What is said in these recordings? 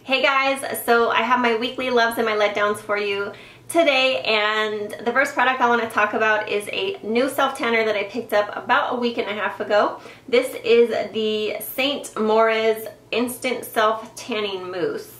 Hey guys, so I have my weekly loves and my letdowns for you today, and the first product I want to talk about is a new self-tanner that I picked up about a week and a half ago. This is the St. Moriz Instant Self-Tanning Mousse,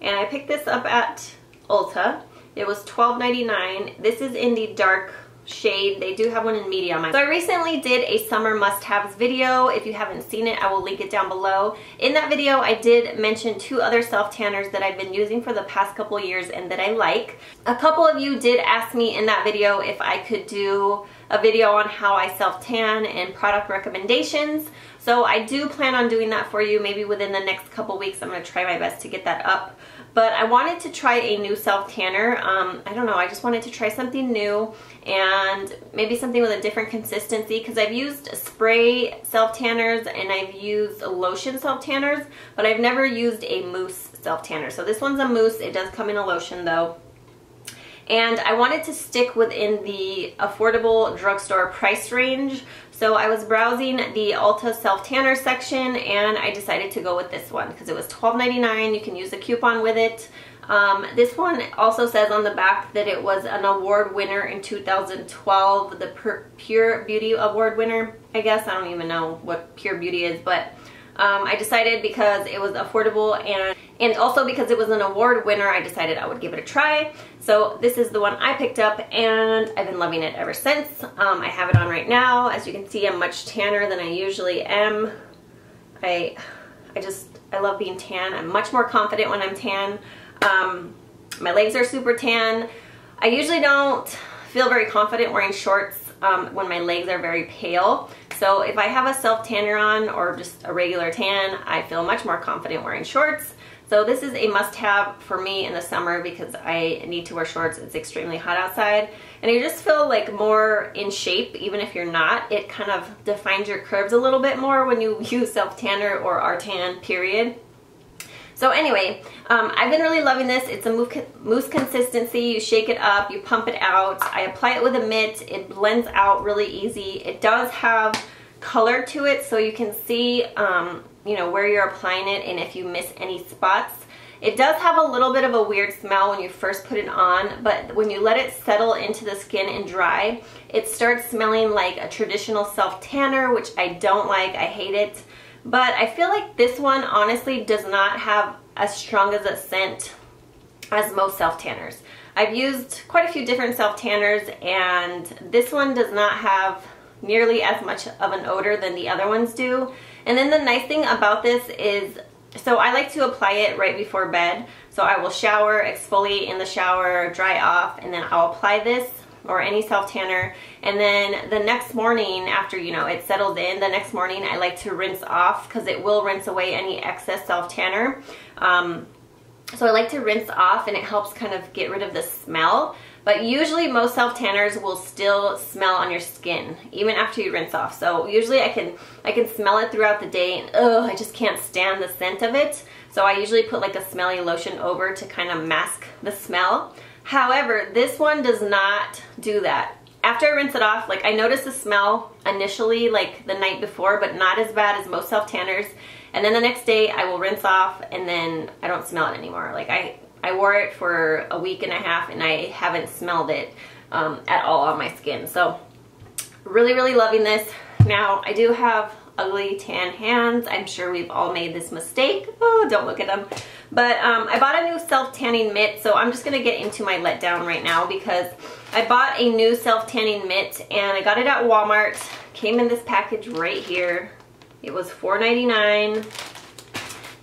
and I picked this up at Ulta. It was $12.99. This is in the dark shade. They do have one in medium. So I recently did a summer must-haves video. If you haven't seen it, I will link it down below. In that video, I did mention two other self-tanners that I've been using for the past couple years and that I like. A couple of you did ask me in that video if I could do a video on how I self-tan and product recommendations. So I do plan on doing that for you. Maybe within the next couple weeks, I'm going to try my best to get that up. But I wanted to try a new self-tanner. I don't know, I just wanted to try something new and maybe something with a different consistency, because I've used spray self-tanners and I've used lotion self-tanners, but I've never used a mousse self-tanner. So this one's a mousse. It does come in a lotion though. And I wanted to stick within the affordable drugstore price range. So I was browsing the Ulta self-tanner section and I decided to go with this one because it was $12.99. You can use a coupon with it. This one also says on the back that it was an award winner in 2012, the Pure Beauty Award winner, I guess. I don't even know what Pure Beauty is, but I decided because it was affordable and also because it was an award winner, I decided I would give it a try. So this is the one I picked up and I've been loving it ever since. I have it on right now. As you can see, I'm much tanner than I usually am. I love being tan. I'm much more confident when I'm tan. My legs are super tan. I usually don't feel very confident wearing shorts when my legs are very pale. So if I have a self-tanner on or just a regular tan, I feel much more confident wearing shorts. So this is a must-have for me in the summer because I need to wear shorts. It's extremely hot outside. And you just feel like more in shape even if you're not. It kind of defines your curves a little bit more when you use self-tanner or R-tan, period. So anyway, I've been really loving this. It's a mousse consistency. You shake it up, you pump it out. I apply it with a mitt. It blends out really easy. It does have color to it so you can see you know, where you're applying it and if you miss any spots. It does have a little bit of a weird smell when you first put it on, but when you let it settle into the skin and dry, it starts smelling like a traditional self-tanner, which I don't like. I hate it. But I feel like this one honestly does not have as strong as a scent as most self-tanners. I've used quite a few different self-tanners and this one does not have nearly as much of an odor than the other ones do. And then the nice thing about this is, so I like to apply it right before bed. So I will shower, exfoliate in the shower, dry off, and then I'll apply this or any self-tanner, and then the next morning after, you know, it settles in, the next morning I like to rinse off because it will rinse away any excess self-tanner. So I like to rinse off and it helps kind of get rid of the smell. But usually most self-tanners will still smell on your skin even after you rinse off. So usually I can smell it throughout the day and I just can't stand the scent of it. So I usually put like a smelly lotion over to kind of mask the smell. However, this one does not do that. After I rinse it off, like I notice the smell initially like the night before, but not as bad as most self-tanners. And then the next day I will rinse off and then I don't smell it anymore. Like I wore it for a week and a half and I haven't smelled it at all on my skin. So really, really loving this. Now I do have ugly tan hands. I'm sure we've all made this mistake. Oh, don't look at them. But I bought a new self-tanning mitt, so I'm just going to get into my letdown right now because I bought a new self-tanning mitt and I got it at Walmart. Came in this package right here. It was $4.99.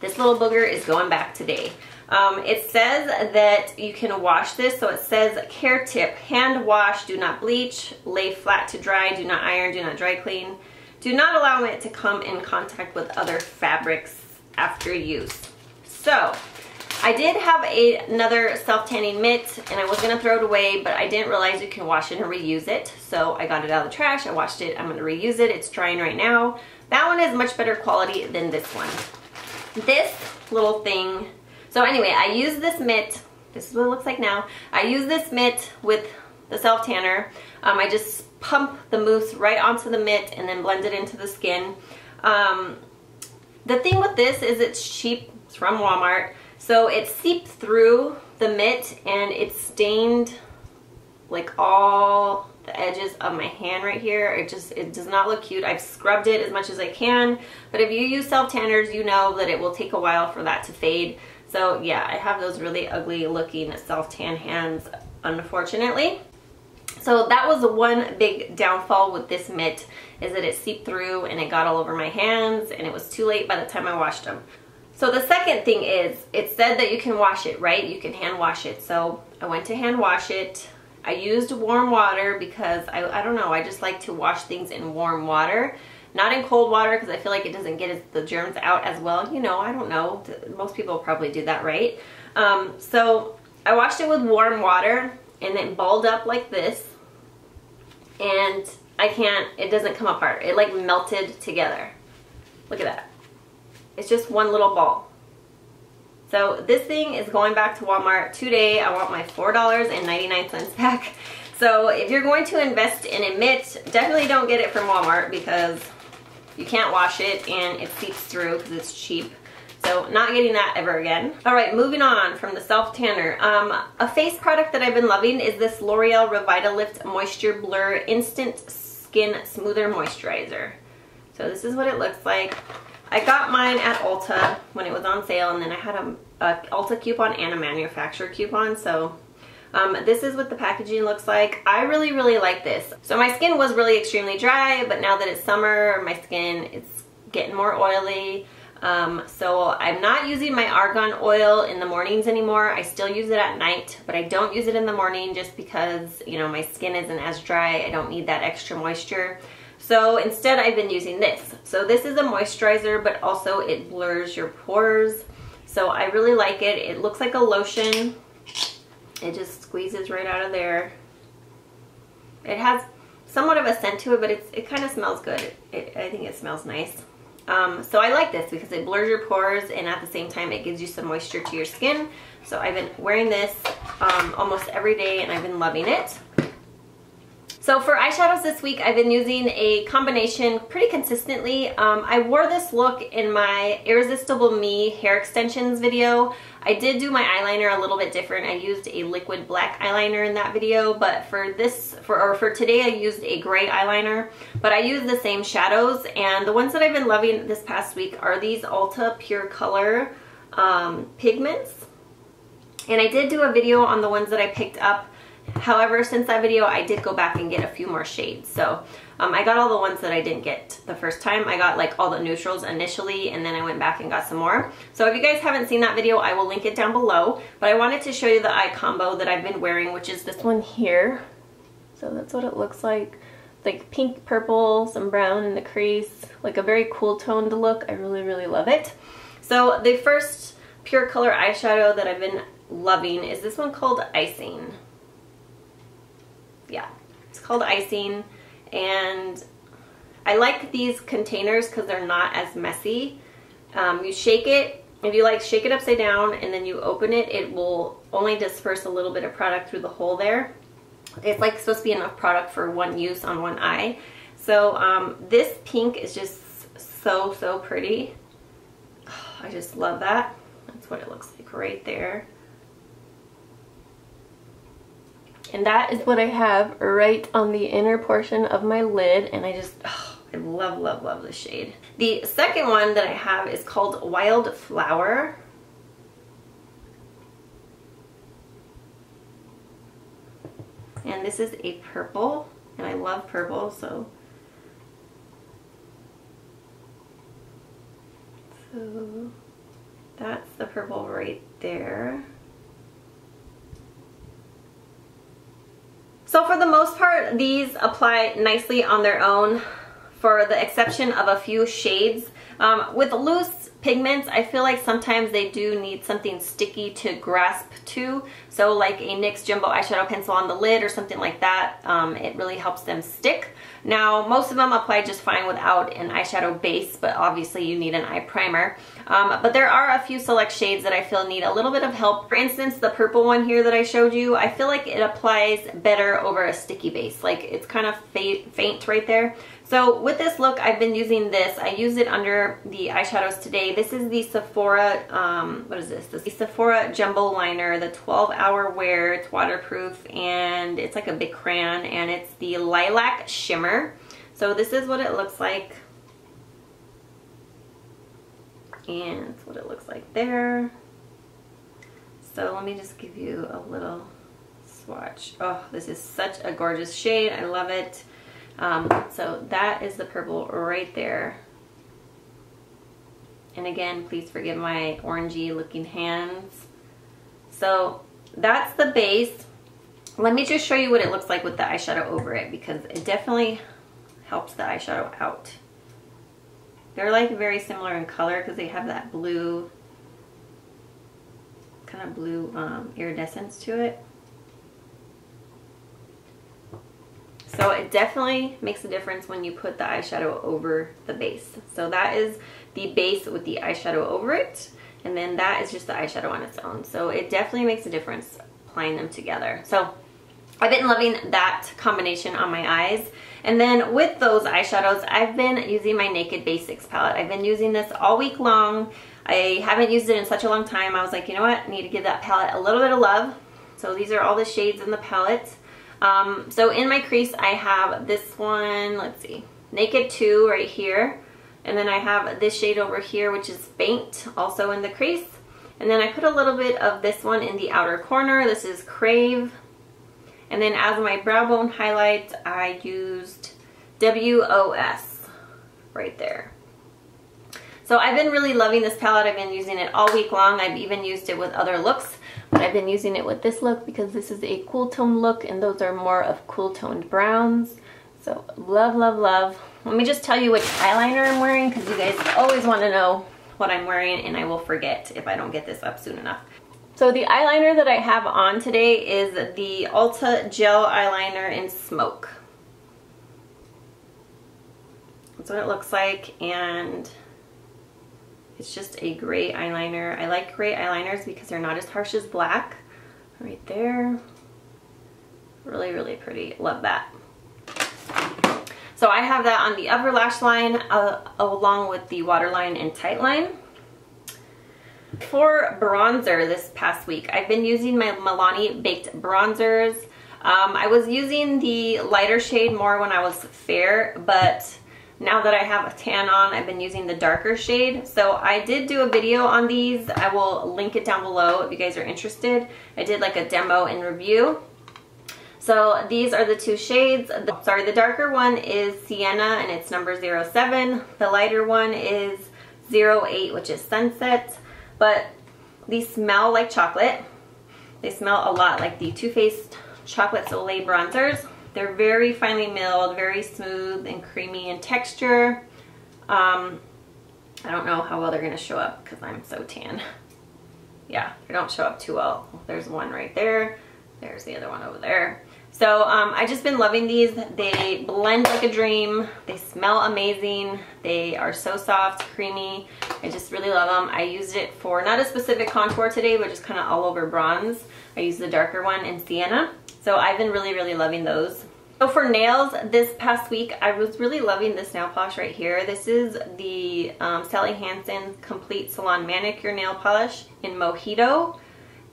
This little booger is going back today. It says that you can wash this, so it says care tip, hand wash, do not bleach, lay flat to dry, do not iron, do not dry clean, do not allow it to come in contact with other fabrics after use. So I did have another self-tanning mitt and I was going to throw it away, but I didn't realize you can wash it and reuse it. So I got it out of the trash, I washed it, I'm going to reuse it. It's drying right now. That one is much better quality than this one. This little thing, so anyway, I use this mitt, this is what it looks like now. I use this mitt with the self tanner. I just pump the mousse right onto the mitt and then blend it into the skin. The thing with this is it's cheap. It's from Walmart. So it seeped through the mitt and it stained like all the edges of my hand right here. It does not look cute. I've scrubbed it as much as I can, but if you use self tanners, you know that it will take a while for that to fade. So yeah, I have those really ugly looking self tan hands, unfortunately. So that was the one big downfall with this mitt, is that it seeped through and it got all over my hands and it was too late by the time I washed them. So the second thing is, it said that you can wash it, right? You can hand wash it. So I went to hand wash it. I used warm water because I don't know, I just like to wash things in warm water, not in cold water, because I feel like it doesn't get the germs out as well. You know, I don't know. Most people probably do that, right? So I washed it with warm water and it balled up like this. And it doesn't come apart. It like melted together. Look at that. It's just one little ball. So this thing is going back to Walmart today. I want my $4.99 back. So if you're going to invest in a mitt, definitely don't get it from Walmart because you can't wash it and it seeps through because it's cheap. So not getting that ever again. All right, moving on from the self tanner. A face product that I've been loving is this L'Oreal Revitilift Moisture Blur Instant Skin Smoother Moisturizer. So this is what it looks like. I got mine at Ulta when it was on sale, and then I had a Ulta coupon and a manufacturer coupon. So this is what the packaging looks like. I really, really like this. So my skin was really extremely dry, but now that it's summer, my skin is getting more oily. So I'm not using my argan oil in the mornings anymore. I still use it at night, but I don't use it in the morning just because, you know, my skin isn't as dry. I don't need that extra moisture. So instead I've been using this. So this is a moisturizer, but also it blurs your pores. So I really like it. It looks like a lotion. It just squeezes right out of there. It has somewhat of a scent to it, but it kind of smells good. I think it smells nice. So I like this because it blurs your pores and at the same time it gives you some moisture to your skin. So I've been wearing this almost every day and I've been loving it. So for eyeshadows this week, I've been using a combination pretty consistently. I wore this look in my Irresistible Me hair extensions video. I did do my eyeliner a little bit different. I used a liquid black eyeliner in that video, but for today I used a gray eyeliner, but I used the same shadows, and the ones that I've been loving this past week are these Ulta Pure Color Pigments. And I did do a video on the ones that I picked up. However, since that video, I did go back and get a few more shades. So I got all the ones that I didn't get the first time. I got like all the neutrals initially, and then I went back and got some more. So if you guys haven't seen that video, I will link it down below. But I wanted to show you the eye combo that I've been wearing, which is this one here. So that's what it looks like. Like pink, purple, some brown in the crease. Like a very cool toned look. I really, really love it. So the first Pure Color eyeshadow that I've been loving is this one called Icing. Yeah, it's called Icing, and I like these containers because they're not as messy. You shake it, if you like, shake it upside down and then you open it, it will only disperse a little bit of product through the hole there. It's like supposed to be enough product for one use on one eye. So this pink is just so, so pretty. Oh, I just love that. That's what it looks like right there. And that is what I have right on the inner portion of my lid, and I just, oh, I love, love, love this shade. The second one that I have is called Wild Flower. And this is a purple, and I love purple, so that's the purple right there. So for the most part, these apply nicely on their own, for the exception of a few shades. With loose pigments, I feel like sometimes they do need something sticky to grasp to. So like a NYX Jumbo eyeshadow pencil on the lid or something like that, it really helps them stick. Now, most of them apply just fine without an eyeshadow base, but obviously you need an eye primer. But there are a few select shades that I feel need a little bit of help. For instance, the purple one here that I showed you, I feel like it applies better over a sticky base. Like it's kind of faint right there. So with this look, I've been using this. I used it under the eyeshadows today. This is the Sephora, what is this? The Sephora Jumbo Liner, the 12-hour wear. It's waterproof and it's like a big crayon, and it's the Lilac Shimmer. So this is what it looks like. And that's what it looks like there. So let me just give you a little swatch. Oh, this is such a gorgeous shade. I love it. So that is the purple right there. And again, please forgive my orangey looking hands. So that's the base. Let me just show you what it looks like with the eyeshadow over it, because it definitely helps the eyeshadow out. They're like very similar in color because they have that blue, kind of blue iridescence to it. So it definitely makes a difference when you put the eyeshadow over the base. So that is the base with the eyeshadow over it. And then that is just the eyeshadow on its own. So it definitely makes a difference applying them together. So I've been loving that combination on my eyes. And then with those eyeshadows, I've been using my Naked Basics palette. I've been using this all week long. I haven't used it in such a long time. I was like, you know what? I need to give that palette a little bit of love. So these are all the shades in the palette. So in my crease, I have this one, let's see, Naked 2 right here. And then I have this shade over here, which is Faint, also in the crease. And then I put a little bit of this one in the outer corner. This is Crave. And then as my brow bone highlight, I used WOS right there. So I've been really loving this palette. I've been using it all week long. I've even used it with other looks. But I've been using it with this look because this is a cool tone look, and those are more of cool toned browns. So love, love, love. Let me just tell you which eyeliner I'm wearing, because you guys always want to know what I'm wearing, and I will forget if I don't get this up soon enough. So the eyeliner that I have on today is the Ulta Gel Eyeliner in Smoke. That's what it looks like, and it's just a gray eyeliner. I like gray eyeliners because they're not as harsh as black. Right there. Really, really pretty. Love that. So I have that on the upper lash line along with the waterline and tightline. For bronzer this past week, I've been using my Milani Baked bronzers. I was using the lighter shade more when I was fair, but now that I have a tan on, I've been using the darker shade. So I did do a video on these. I will link it down below if you guys are interested. I did like a demo and review. So these are the two shades. The darker one is Sienna and it's number 07. The lighter one is 08, which is Sunset. But these smell like chocolate. They smell a lot like the Too Faced Chocolate Soleil bronzers. They're very finely milled, very smooth and creamy in texture. I don't know how well they're gonna show up because I'm so tan. Yeah, they don't show up too well. There's one right there. There's the other one over there. So I've just been loving these. They blend like a dream. They smell amazing. They are so soft, creamy. I just really love them. I used it for not a specific contour today, but just kind of all over bronze. I used the darker one in Sienna. So I've been really, really loving those. So for nails, this past week, I was really loving this nail polish right here. This is the Sally Hansen Complete Salon Manicure Nail Polish in Mojito.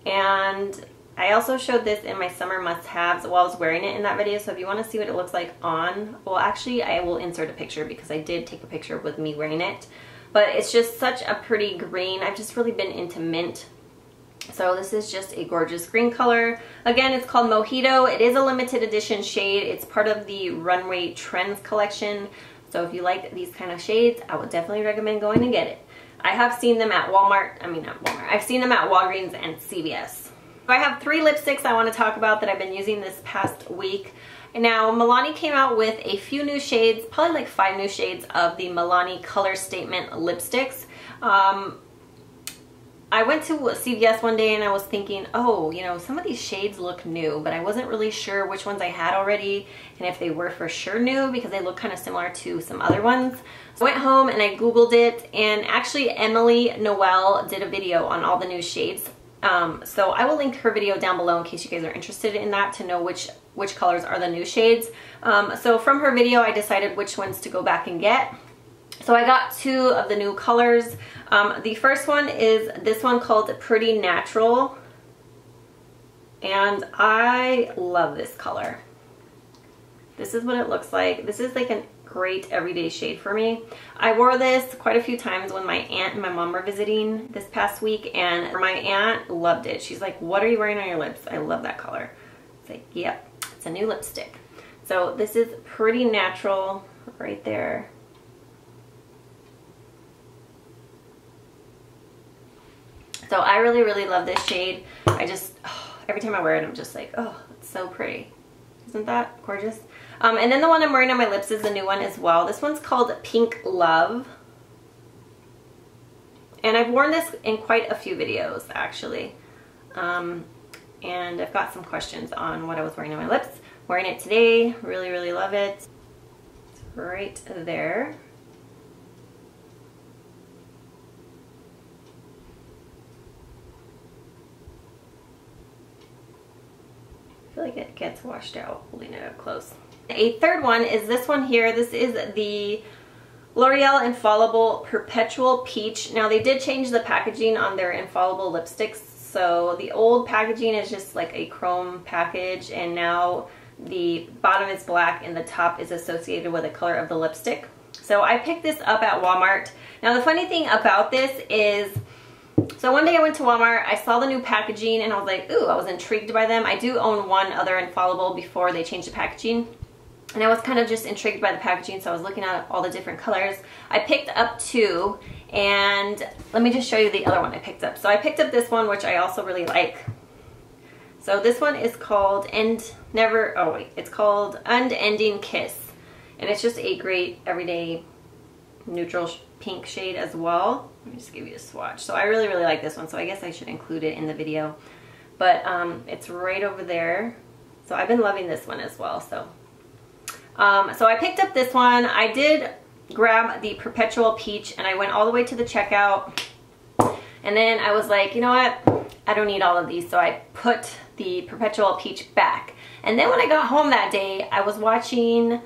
And I also showed this in my summer must-haves while I was wearing it in that video. So if you want to see what it looks like on, well, actually, I will insert a picture because I did take a picture with me wearing it. But it's just such a pretty green. I've just really been into mint. So this is just a gorgeous green color. Again, it's called Mojito. It is a limited edition shade. It's part of the Runway Trends collection. So if you like these kind of shades, I would definitely recommend going and get it. I have seen them at Walmart. I mean, not Walmart. I've seen them at Walgreens and CVS. So I have 3 lipsticks I want to talk about that I've been using this past week. And now Milani came out with a few new shades, probably like 5 new shades of the Milani Colorstatement lipsticks. I went to CVS one day and I was thinking, oh, you know, some of these shades look new, but I wasn't really sure which ones I had already and if they were for sure new because they look kind of similar to some other ones. So I went home and I Googled it, and actually Emily Noel did a video on all the new shades. So I will link her video down below in case you guys are interested in that to know which colors are the new shades. So from her video, I decided which ones to go back and get. So I got 2 of the new colors. The first one is this one called Pretty Natural, and I love this color. This is what it looks like. This is like a great everyday shade for me. I wore this quite a few times when my aunt and my mom were visiting this past week, and my aunt loved it. She's like, what are you wearing on your lips? I love that color. It's like, yep, it's a new lipstick. So this is Pretty Natural right there. So I really, really love this shade. I just, every time I wear it, I'm just like, oh, it's so pretty. Isn't that gorgeous? And then the one I'm wearing on my lips is the new one as well. This one's called Pink Love. And I've worn this in quite a few videos, actually. And I've got some questions on what I was wearing on my lips. Wearing it today, really, really love it. It's right there. I feel like it gets washed out holding it up close. A third one is this one here. This is the L'Oreal Infallible Perpetual Peach. Now they did change the packaging on their Infallible lipsticks. So the old packaging is just like a chrome package, and now the bottom is black and the top is associated with the color of the lipstick. So I picked this up at Walmart. Now the funny thing about this is, so one day I went to Walmart, I saw the new packaging and I was like, ooh, I was intrigued by them. I do own one other Infallible before they changed the packaging. And I was kind of just intrigued by the packaging, so I was looking at all the different colors. I picked up 2, and let me just show you the other one I picked up. So I picked up this one, which I also really like. So this one is called it's called Unending Kiss. And it's just a great everyday neutral pink shade as well. Let me just give you a swatch. So I really, really like this one, so I guess I should include it in the video. But it's right over there. So I've been loving this one as well. So I picked up this one. I did grab the Perpetual Peach and I went all the way to the checkout. And then I was like, you know what? I don't need all of these. So I put the Perpetual Peach back. And then when I got home that day, I was watching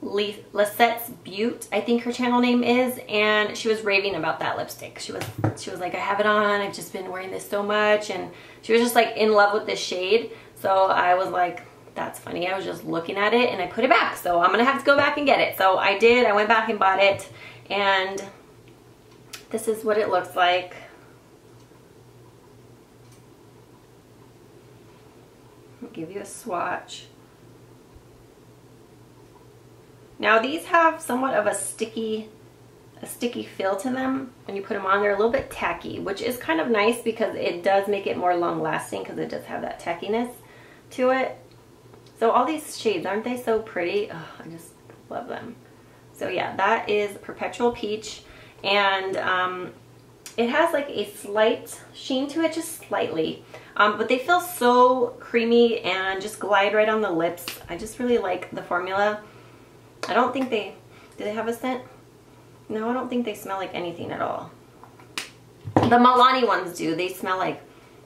Lisette's Butte, I think her channel name is, and she was raving about that lipstick. She was like, I have it on, I've just been wearing this so much, and she was just like in love with this shade. So I was like, that's funny, I was just looking at it and I put it back, so I'm gonna have to go back and get it. So I did. I went back and bought it, and this is what it looks like. I'll give you a swatch. Now these have somewhat of a sticky feel to them. When you put them on, they're a little bit tacky, which is kind of nice because it does make it more long lasting, because it does have that tackiness to it. So all these shades, aren't they so pretty? Oh, I just love them. So yeah, that is Perpetual Peach, and it has like a slight sheen to it, just slightly. But they feel so creamy and just glide right on the lips. I just really like the formula. I don't think do they have a scent? No, I don't think they smell like anything at all. The Milani ones do. They smell like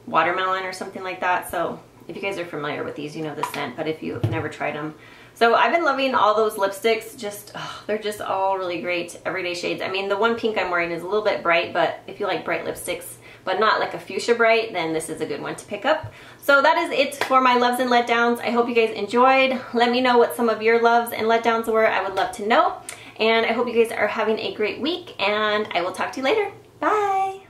watermelon or something like that. So if you guys are familiar with these, you know the scent, but if you've never tried them. So I've been loving all those lipsticks. Just, they're just all really great everyday shades. I mean, the one pink I'm wearing is a little bit bright, but if you like bright lipsticks, but not like a fuchsia bright, then this is a good one to pick up. So that is it for my loves and letdowns. I hope you guys enjoyed. Let me know what some of your loves and letdowns were. I would love to know. And I hope you guys are having a great week, and I will talk to you later. Bye!